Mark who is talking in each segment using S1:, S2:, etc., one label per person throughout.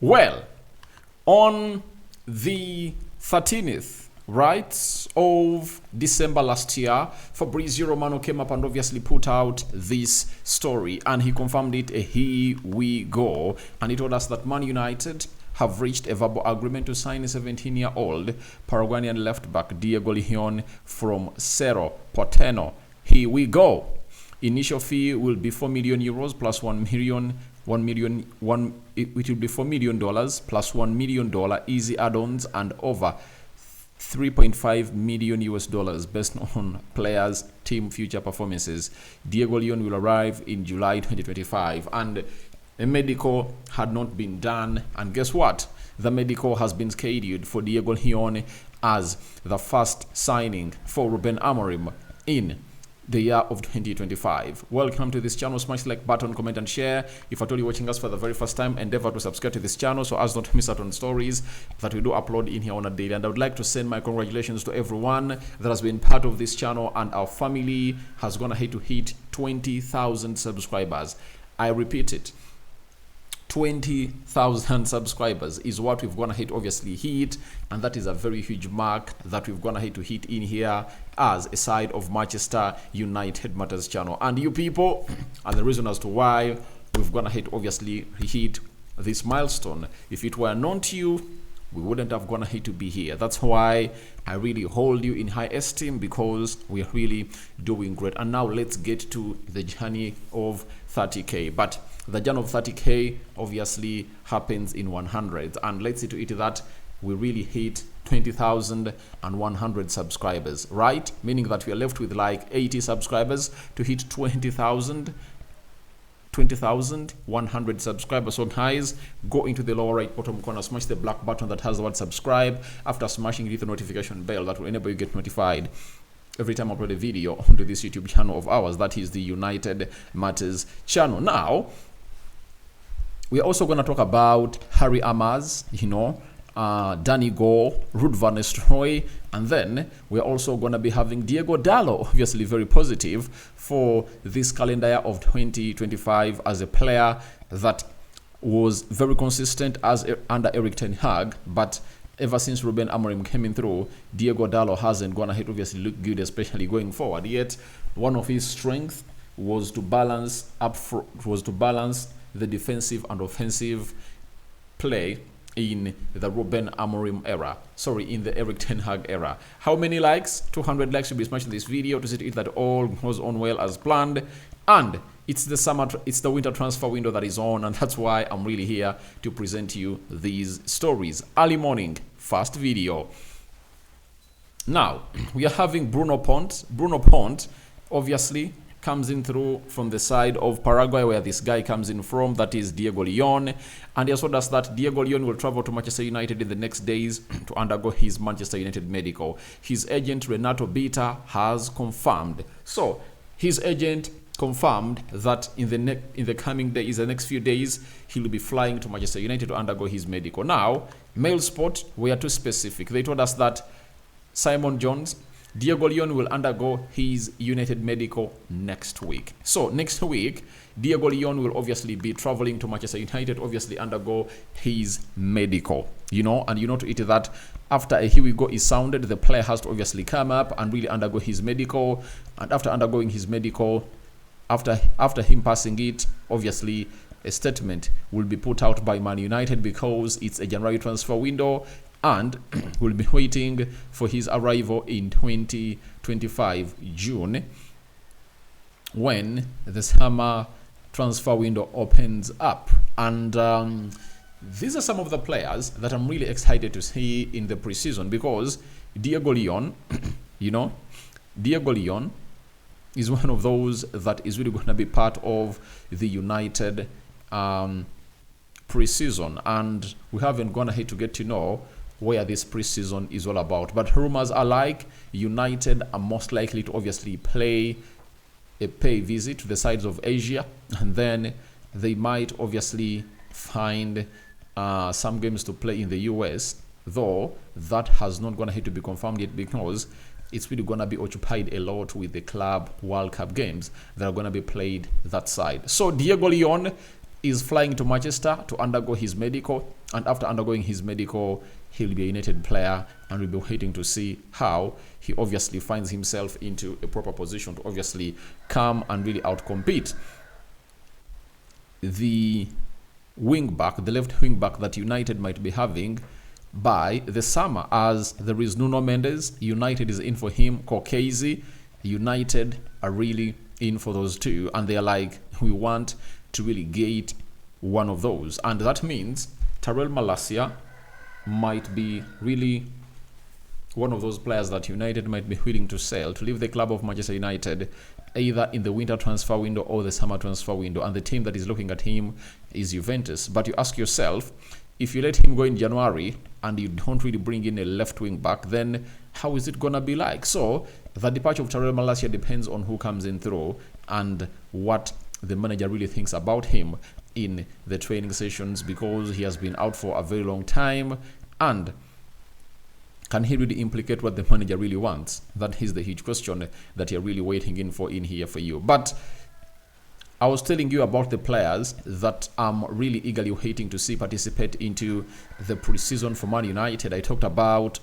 S1: Well, on the 13th, right, of December last year, Fabrizio Romano came up and obviously put out this story, and he confirmed it. Here we go. And he told us that Man United have reached a verbal agreement to sign a 17-year-old Paraguayan left-back Diego Leon from Cerro Porteño. Here we go. Initial fee will be €4 million plus it will be $4 million plus $1 million easy add-ons and over $3.5 million based on players' team future performances. Diego Leon will arrive in July 2025, and a medical had not been done, and guess what? The medical has been scheduled for Diego Leon as the first signing for Ruben Amorim in the year of 2025. Welcome to this channel. Smash the like button, comment and share. If at all you're watching us for the very first time, endeavor to subscribe to this channel so as not to miss out on stories that we do upload in here on a daily. And I would like to send my congratulations to everyone that has been part of this channel, and our family has gone ahead to hit 20,000 subscribers. I repeat it, 20,000 subscribers is what we've gone ahead obviously hit, and that is a very huge mark that we've gone ahead to hit in here as a side of Manchester United Matters channel. And you people are the reason as to why we've gone ahead obviously hit this milestone. If it were known to you, we wouldn't have gone ahead to be here. That's why I really hold you in high esteem, because we're really doing great. And now let's get to the journey of 30K. But the journey of 30K obviously happens in 100, and let's see to it that we really hit 20,100 subscribers, right? Meaning that we are left with like 80 subscribers to hit 20,100 subscribers. So guys, go into the lower right bottom corner, smash the black button that has the word subscribe. After smashing it, hit the notification bell that will enable you get notified every time I upload a video onto this YouTube channel of ours. That is the United Matters channel. Now, we are also going to talk about Harry Amass, Danny Go, Ruud van Nistelrooy, and then we're also going to be having Diego Dallo, obviously very positive for this calendar year of 2025 as a player that was very consistent under Erik ten Hag, but ever since Ruben Amorim came in through, Diego Dallo hasn't gone ahead obviously look good, especially going forward. Yet one of his strengths was to balance the defensive and offensive play in the Ruben Amorim era. In the Erik ten Hag era. How many likes? 200 likes should be smashed in this video to see to it that all goes on well as planned. And it's the winter transfer window that is on, and that's why I'm really here to present you these stories. Early morning, fast video. Now, we are having Bruno Pont. Bruno Pont, obviously, comes in through from the side of Paraguay, where this guy comes in from, that is Diego Leon. And he also does that Diego Leon will travel to Manchester United in the next days to undergo his Manchester United medical. His agent Renato Bita has confirmed. So his agent confirmed that in the coming days, the next few days, he'll be flying to Manchester United to undergo his medical. Now, Mail Sport were too specific. They told us that Simon Jones, Diego Leon will undergo his United medical next week. So next week, Diego Leon will obviously be traveling to Manchester United, obviously undergo his medical. And to it that after a here we go is sounded, the player has to obviously come up and really undergo his medical. And after undergoing his medical, after him passing it, obviously a statement will be put out by Man United, because it's a January transfer window, and we'll be waiting for his arrival in 2025 June, when the summer transfer window opens up. And these are some of the players that I'm really excited to see in the preseason, because Diego Leon, Diego Leon is one of those that is really going to be part of the United preseason, and we haven't gone ahead to get to know where this preseason is all about. But rumors are like United are most likely to obviously pay a visit to the sides of Asia, and then they might obviously find some games to play in the US, though that has not gone ahead to be confirmed yet, because it's really going to be occupied a lot with the Club World Cup games that are going to be played that side. So Diego Leon is flying to Manchester to undergo his medical, and after undergoing his medical, he'll be a United player, and we'll be waiting to see how he obviously finds himself into a proper position to obviously come and really outcompete the left wing back that United might be having by the summer, as there is Nuno Mendes. United is in for him. Kokezi, United are really in for those two, and they're like, we want to really get one of those, and that means Tyrell Malacia might be really one of those players that United might be willing to sell to leave the club of Manchester United, either in the winter transfer window or the summer transfer window, and the team that is looking at him is Juventus. But you ask yourself, if you let him go in January and you don't really bring in a left wing back, then how is it gonna be like? So the departure of Tyrell Malacia depends on who comes in through and what the manager really thinks about him in the training sessions, because he has been out for a very long time, and can he really implicate what the manager really wants? That is the huge question that you're really waiting in here for you. But I was telling you about the players that I'm really eagerly waiting to see participate into the preseason for Man United. I talked about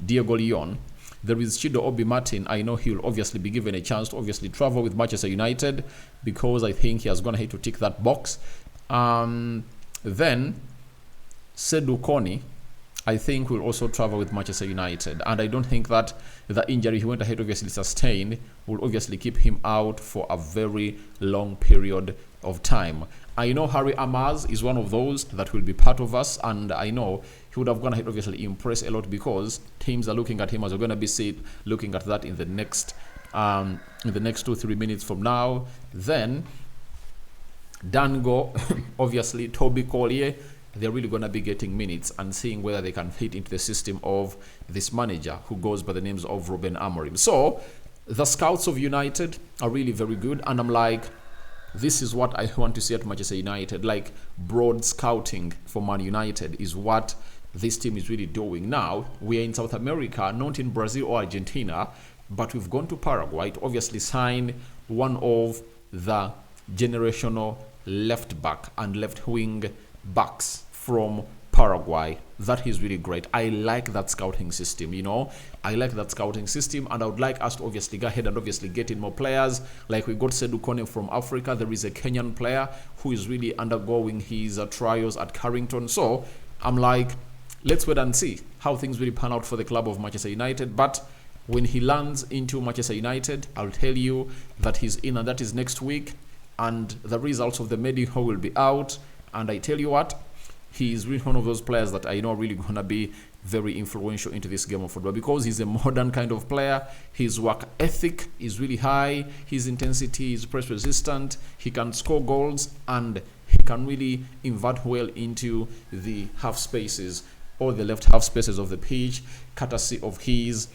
S1: Diego Leon. There is Chido Obi Martin. I know he'll obviously be given a chance to obviously travel with Manchester United, because I think he has gone ahead to tick that box. Then Sedu Koni, I think, will also travel with Manchester United, and I don't think that the injury he went ahead obviously sustained will obviously keep him out for a very long period of time. I know Harry Amass is one of those that will be part of us, and I know he would have gone ahead obviously impress a lot, because teams are looking at him as we're going to be looking at that in the next 2-3 minutes from now. Then Dango, obviously Toby Collier, they're really going to be getting minutes and seeing whether they can fit into the system of this manager who goes by the names of Ruben Amorim. So the scouts of United are really very good, and I'm like, this is what I want to see at Manchester United. Like, broad scouting for Man United is what this team is really doing. Now, we are in South America, not in Brazil or Argentina, but we've gone to Paraguay to obviously sign one of the generational left back and left wing backs from Paraguay. That is really great. I like that scouting system, I like that scouting system, and I would like us to obviously go ahead and obviously get in more players. Like, we got Sedu Kone from Africa. There is a Kenyan player who is really undergoing his trials at Carrington. So I'm like, let's wait and see how things really pan out for the club of Manchester United. But when he lands into Manchester United, I'll tell you that he's in, and that is next week, and the results of the medical will be out. And I tell you what, he is really one of those players that I know are really going to be very influential into this game of football, because he's a modern kind of player. His work ethic is really high. His intensity is press resistant. He can score goals, and he can really invert well into the half spaces or the left half spaces of the pitch, courtesy of his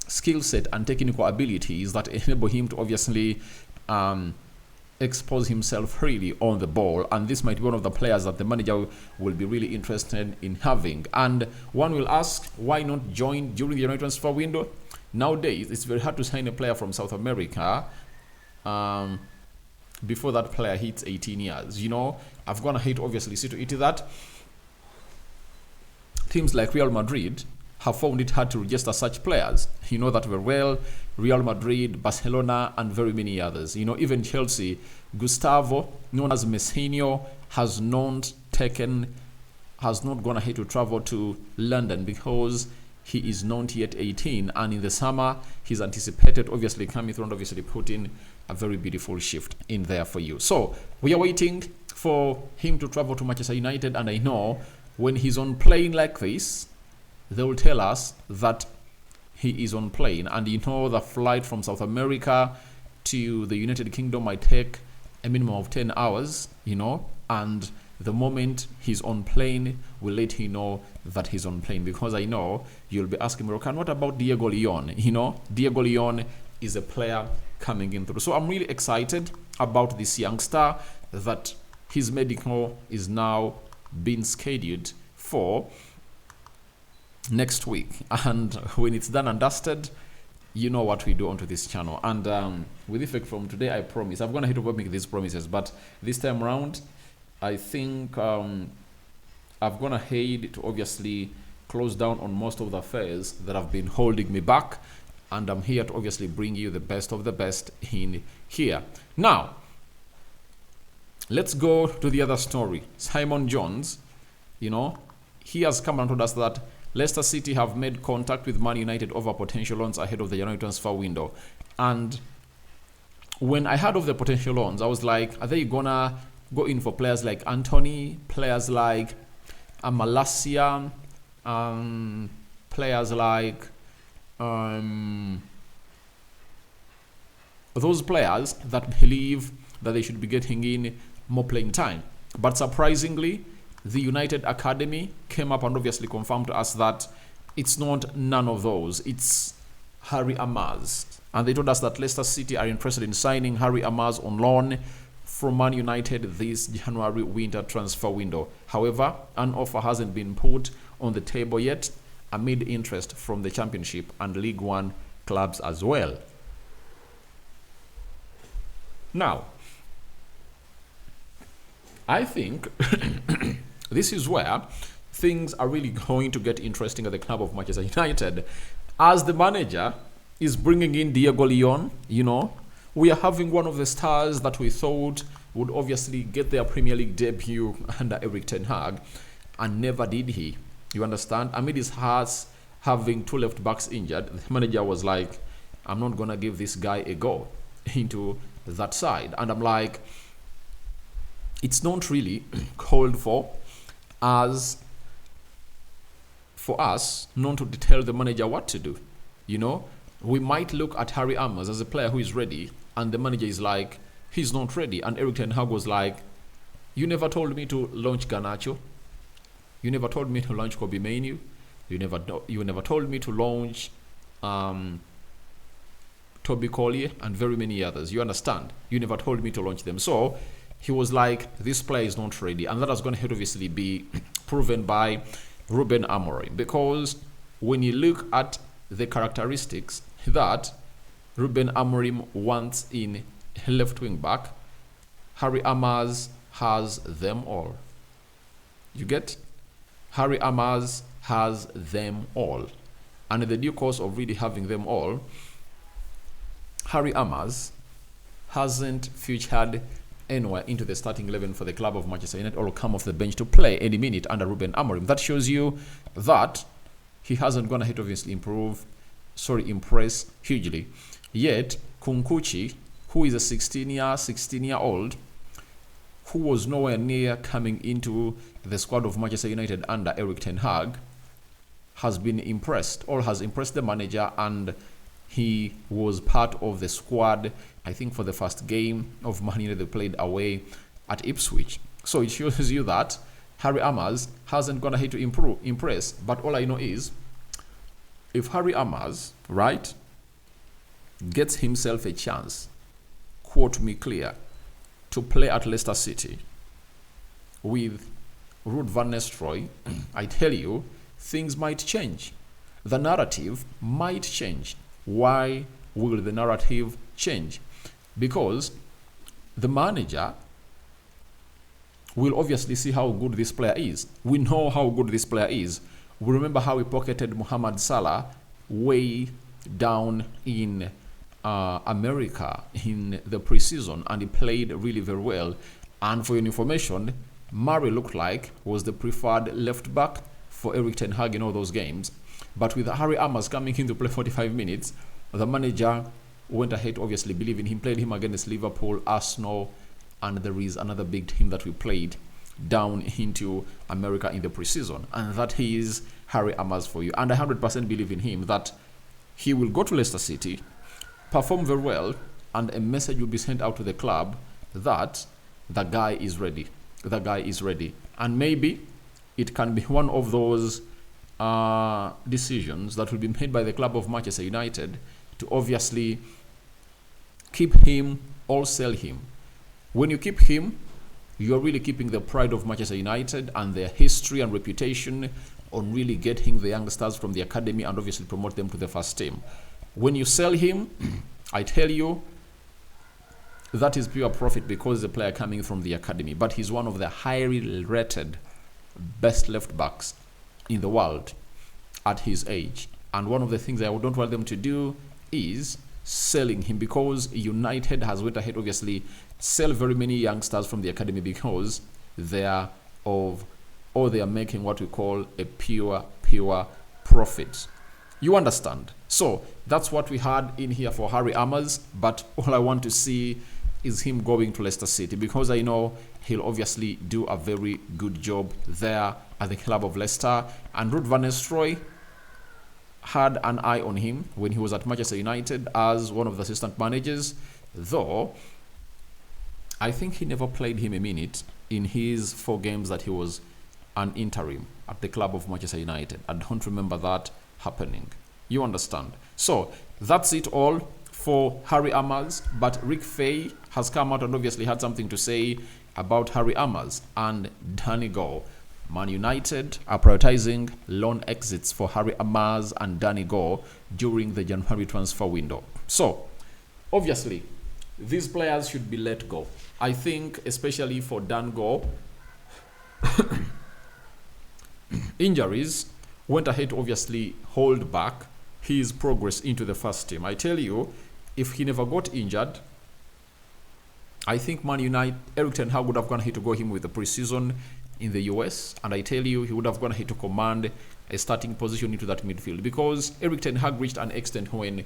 S1: skill set and technical abilities that enable him to obviously expose himself freely on the ball. And this might be one of the players that the manager will be really interested in having. And one will ask, why not join during the January transfer window? Nowadays, it's very hard to sign a player from South America before that player hits 18 years. I've gone ahead obviously see to it that teams like Real Madrid have found it hard to register such players. You know that very well. Real Madrid, Barcelona, and very many others. Even Chelsea, Gustavo, known as Messinho, has not gone ahead to travel to London because he is not yet 18. And in the summer, he's anticipated obviously coming through and obviously putting a very beautiful shift in there for you. So we are waiting for him to travel to Manchester United, and I know when he's on plane like this, they will tell us that he is on plane. And the flight from South America to the United Kingdom might take a minimum of 10 hours, and the moment he's on plane, we'll let you know that he's on plane, because I know you'll be asking me, Rokan, what about Diego Leon? Diego Leon is a player coming in through. So I'm really excited about this youngster, that his medical is now being scheduled for next week, and when it's done and dusted, you know what we do onto this channel. And with effect from today, I promise, I've gone ahead to make these promises, but this time around, I think I've gone ahead to obviously close down on most of the affairs that have been holding me back, and I'm here to obviously bring you the best of the best in here. Now, let's go to the other story. Simon Jones, he has come and told us that Leicester City have made contact with Man United over potential loans ahead of the January transfer window. And when I heard of the potential loans, I was like, are they gonna go in for players like Anthony, players like Malacia, players like those players that believe that they should be getting in more playing time? But surprisingly, the United Academy came up and obviously confirmed to us that it's not none of those. It's Harry Amass. And they told us that Leicester City are interested in signing Harry Amass on loan from Man United this January winter transfer window. However, an offer hasn't been put on the table yet, amid interest from the Championship and League One clubs as well. Now, I think this is where things are really going to get interesting at the club of Manchester United. As the manager is bringing in Diego Leon, we are having one of the stars that we thought would obviously get their Premier League debut under Erik ten Hag, and never did he. You understand? Amid his hearts having 2 left backs injured, the manager was like, I'm not going to give this guy a go into that side. And I'm like, it's not really called for as for us not to tell the manager what to do. We might look at Harry Amass as a player who is ready, and the manager is like, he's not ready. And Erik ten Hag was like, you never told me to launch Garnacho. You never told me to launch Kobe Mainoo. You never told me to launch Toby Collier and very many others. You understand? You never told me to launch them. So he was like, this player is not ready. And that is going to obviously be proven by Ruben Amorim. Because when you look at the characteristics that Ruben Amorim wants in left wing back, Harry Amass has them all. You get? Harry Amass has them all. And in the due course of really having them all, Harry Amass hasn't featured anywhere into the starting 11 for the club of Manchester United, or come off the bench to play any minute under Ruben Amorim. That shows you that he hasn't gone ahead to obviously impress hugely. Yet Kunkuchi, who is a 16-year-old, who was nowhere near coming into the squad of Manchester United under Erik ten Hag, has been impressed, or has impressed the manager, and he was part of the squad, I think, for the first game of Man United they played away at Ipswich. So it shows you that Harry Amass hasn't gone ahead to impress. But all I know is, if Harry Amass, right, gets himself a chance, quote me clear, to play at Leicester City with Ruud van Nistelrooy, I tell you, things might change. The narrative might change. Why will the narrative change? Because the manager will obviously see how good this player is. We know how good this player is. We remember how we pocketed Mohamed Salah way down in America in the preseason, and he played really very well. And for your information, Murray looked like was the preferred left back for Erik ten Hag in all those games. But with Harry Amass coming in to play 45 minutes, the manager went ahead to obviously believe in him, played him against Liverpool, Arsenal, and there is another big team that we played down into America in the preseason. And that is Harry Amass for you. And I 100% believe in him that he will go to Leicester City, perform very well, and a message will be sent out to the club that the guy is ready. The guy is ready. And maybe it can be one of those decisions that will be made by the club of Manchester United to obviously keep him or sell him. When you keep him, you're really keeping the pride of Manchester United and their history and reputation on really getting the youngsters from the academy and obviously promote them to the first team. When you sell him, I tell you, that is pure profit because the player coming from the academy. But he's one of the highly rated best left backs in the world at his age. And one of the things I don't want them to do is selling him, because United has went ahead, obviously, sell very many youngsters from the academy because they are making what we call a pure profit. You understand? So that's what we had in here for Harry Amass, but all I want to see is him going to Leicester City, because I know he'll obviously do a very good job there at the club of Leicester. And Ruud van Nistelrooy had an eye on him when he was at Manchester United as one of the assistant managers, though I think he never played him a minute in his 4 games that he was an interim at the club of Manchester United. I don't remember that happening. You understand? So that's it all for Harry Amass, but Rick Fay has come out and obviously had something to say about Harry Amass and Danny Gore. Man United are prioritizing loan exits for Harry Amass and Danny Gore during the January transfer window. So obviously these players should be let go. I think especially for Dan Gore, injuries went ahead to obviously hold back his progress into the first team. I tell you, if he never got injured, I think Man United, Erik ten Hag would have gone ahead to go him with the preseason in the US, and I tell you, he would have gone ahead to command a starting position into that midfield, because Erik ten Hag reached an extent when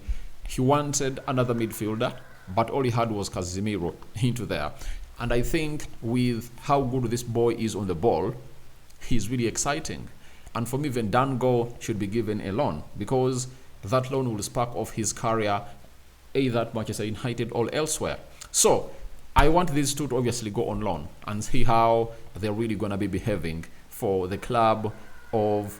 S1: he wanted another midfielder, but all he had was Casemiro into there. And I think with how good this boy is on the ball, he's really exciting. And for me, even Dan Gore should be given a loan, because that loan will spark off his career either at Manchester United or elsewhere. So I want these two to obviously go on loan and see how they're really going to be behaving for the club of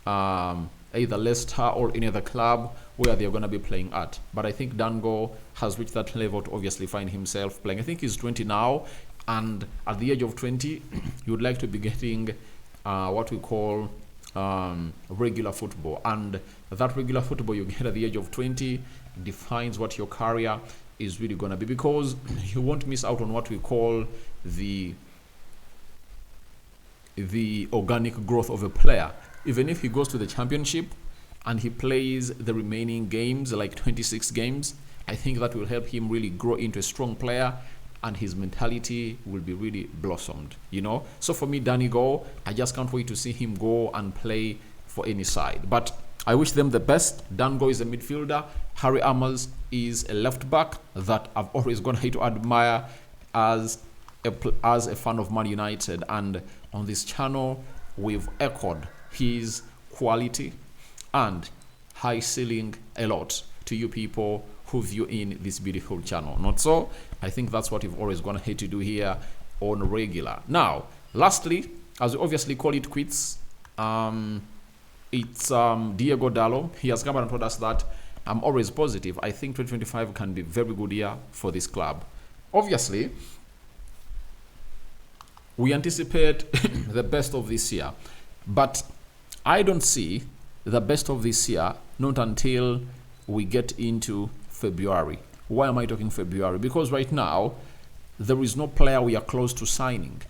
S1: either Leicester or any other club where they're going to be playing at. But I think Dan Gore has reached that level to obviously find himself playing. I think he's 20 now, and at the age of 20, you would like to be getting what we call regular football. And that regular football you get at the age of 20 defines what your career is really going to be, because you won't miss out on what we call the organic growth of a player. Even if he goes to the championship and he plays the remaining games, like 26 games, I think that will help him really grow into a strong player, and his mentality will be really blossomed, you know. So for me, Danny Gore, I just can't wait to see him go and play for any side. But I wish them the best. Dan Gore is a midfielder. Harry Amass is a left back that I've always gone to admire as a fan of Man United. And on this channel, we've echoed his quality and high ceiling a lot to you people who view in this beautiful channel. Not so? I think that's what we've always gone ahead to do here on regular. Now, lastly, as we obviously call it quits, it's Diego Dallo. He has come and told us that I'm always positive. I think 2025 can be a very good year for this club. Obviously, we anticipate the best of this year, but I don't see the best of this year not until we get into February. Why am I talking February? Because right now there is no player we are close to signing,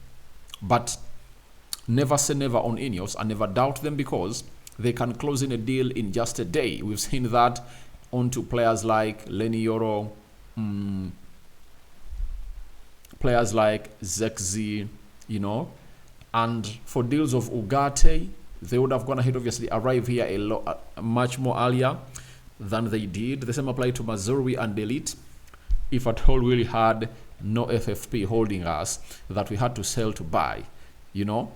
S1: but never say never on Ineos, and never doubt them, because they can close in a deal in just a day. We've seen that onto players like Lenny Yoro, players like Zexi, you know. And for deals of Ugarte, they would have gone ahead, obviously, arrive here much more earlier than they did. The same applied to Mazuri and Delete. If at all we really had no FFP holding us that we had to sell to buy, you know.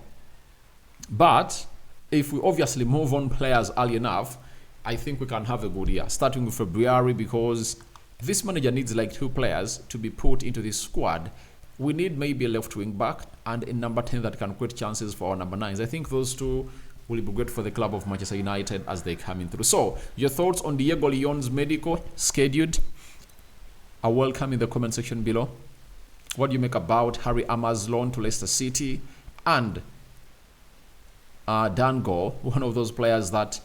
S1: But if we obviously move on players early enough, I think we can have a good year, starting with February, because this manager needs like 2 players to be put into this squad. We need maybe a left wing back and a number 10 that can create chances for our number 9s. I think those 2 will be good for the club of Manchester United as they come in through. So, your thoughts on Diego Leon's medical scheduled are welcome in the comment section below. What do you make about Harry Amass' loan to Leicester City and Dan Gore, one of those players that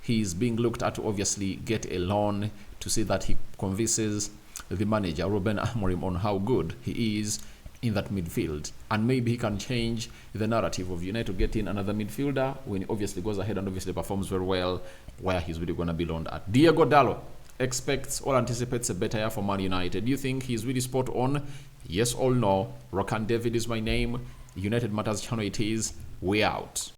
S1: he's being looked at to obviously get a loan to see that he convinces the manager, Ruben Amorim, on how good he is in that midfield, and maybe he can change the narrative of United to get in another midfielder when he obviously goes ahead and obviously performs very well where he's really going to be loaned at. Diego Dallo expects or anticipates a better year for Man United. Do you think he's really spot on? Yes or no? Rokan David is my name. United Matters channel it is. We out.